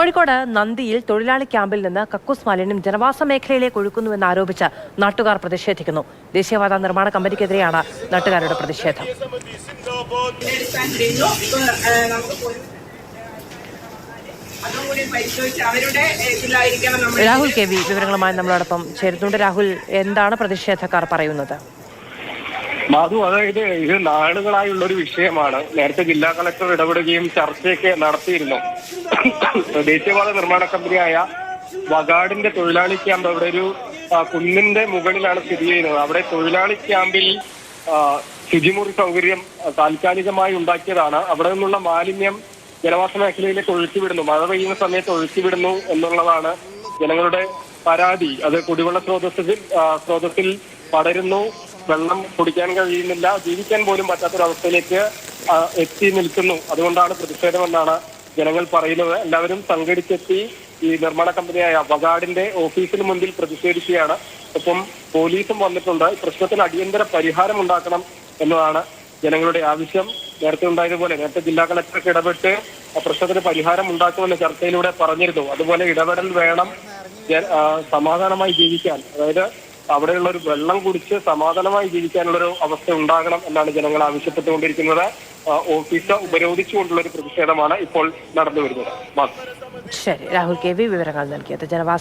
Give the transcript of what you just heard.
കോഴിക്കോട് നന്ദിയിൽ തൊഴിലാളി ക്യാമ്പിൽ നിന്ന് കക്കൂസ് മാലിന്യം ജനവാസ മേഖലയിലേക്ക് ഒഴുക്കുന്നുവെന്ന് ആരോപിച്ച് നാട്ടുകാർ പ്രതിഷേധിക്കുന്നു. ദേശീയപാത നിർമ്മാണ കമ്പനിക്കെതിരെയാണ് നാട്ടുകാരുടെ പ്രതിഷേധം. രാഹുൽ കെ വി വിവരങ്ങളുമായി നമ്മളോടൊപ്പം ചേരുന്നുണ്ട്. രാഹുൽ, എന്താണ് പ്രതിഷേധക്കാർ പറയുന്നത്? മാധു, അതായത് ഇത് നാളുകളായുള്ള ഒരു വിഷയമാണ്. നേരത്തെ ജില്ലാ കളക്ടർ ഇടപെടുകയും ചർച്ചയൊക്കെ നടത്തിയിരുന്നു. ദേശീയപാത നിർമ്മാണ കമ്പനിയായ വകാടിന്റെ തൊഴിലാളി ക്യാമ്പ് അവിടെ ഒരു കുന്നിന്റെ മുകളിലാണ് സ്ഥിതി ചെയ്യുന്നത്. അവിടെ തൊഴിലാളി ക്യാമ്പിൽ ശുചിമുറി സൗകര്യം താൽക്കാലികമായി ഉണ്ടാക്കിയതാണ്. അവിടെ നിന്നുള്ള മാലിന്യം ജനവാസ മേഖലയിലേക്ക് ഒഴുക്കിവിടുന്നു. മഴ പെയ്യുന്ന സമയത്ത് ഒഴുക്കിവിടുന്നു എന്നുള്ളതാണ് ജനങ്ങളുടെ പരാതി. അത് കുടിവെള്ള സ്രോതസ്സിൽ പടരുന്നു. വെള്ളം കുടിക്കാൻ കഴിയുന്നില്ല, ജീവിക്കാൻ പോലും പറ്റാത്തൊരവസ്ഥയിലേക്ക് എത്തി നിൽക്കുന്നു. അതുകൊണ്ടാണ് പ്രതിഷേധമെന്നാണ് ജനങ്ങൾ പറയുന്നത്. എല്ലാവരും സംഘടിച്ചെത്തി ഈ നിർമ്മാണ കമ്പനിയായ വകാടിന്റെ ഓഫീസിന് മുൻപിൽ പ്രതിഷേധിക്കുകയാണ്. ഒപ്പം പോലീസും വന്നിട്ടുണ്ട്. പ്രശ്നത്തിന് അടിയന്തര പരിഹാരം ഉണ്ടാക്കണം എന്നതാണ് ജനങ്ങളുടെ ആവശ്യം. നേരത്തെ ജില്ലാ കളക്ടർക്ക് ഇടപെട്ട് പ്രശ്നത്തിന് പരിഹാരം ഉണ്ടാക്കുമെന്ന് ചർച്ചയിലൂടെ പറഞ്ഞിരുന്നു. അതുപോലെ ഇടപെടൽ വേണം സമാധാനമായി ജീവിക്കാൻ. അതായത് അവിടെയുള്ള ഒരു വെള്ളം കുടിച്ച് സമാധാനമായി ജീവിക്കാനുള്ളൊരു അവസ്ഥ ഉണ്ടാകണം എന്നാണ് ജനങ്ങൾ ആവശ്യപ്പെട്ടുകൊണ്ടിരിക്കുന്നത്. ഓഫീസ് ഉപരോധിച്ചുകൊണ്ടുള്ള ഒരു പ്രതിഷേധമാണ് ഇപ്പോൾ നടന്നു വരുന്നത്. ശരി, രാഹുൽ കെ വി വിവരങ്ങൾ നൽകിയത്.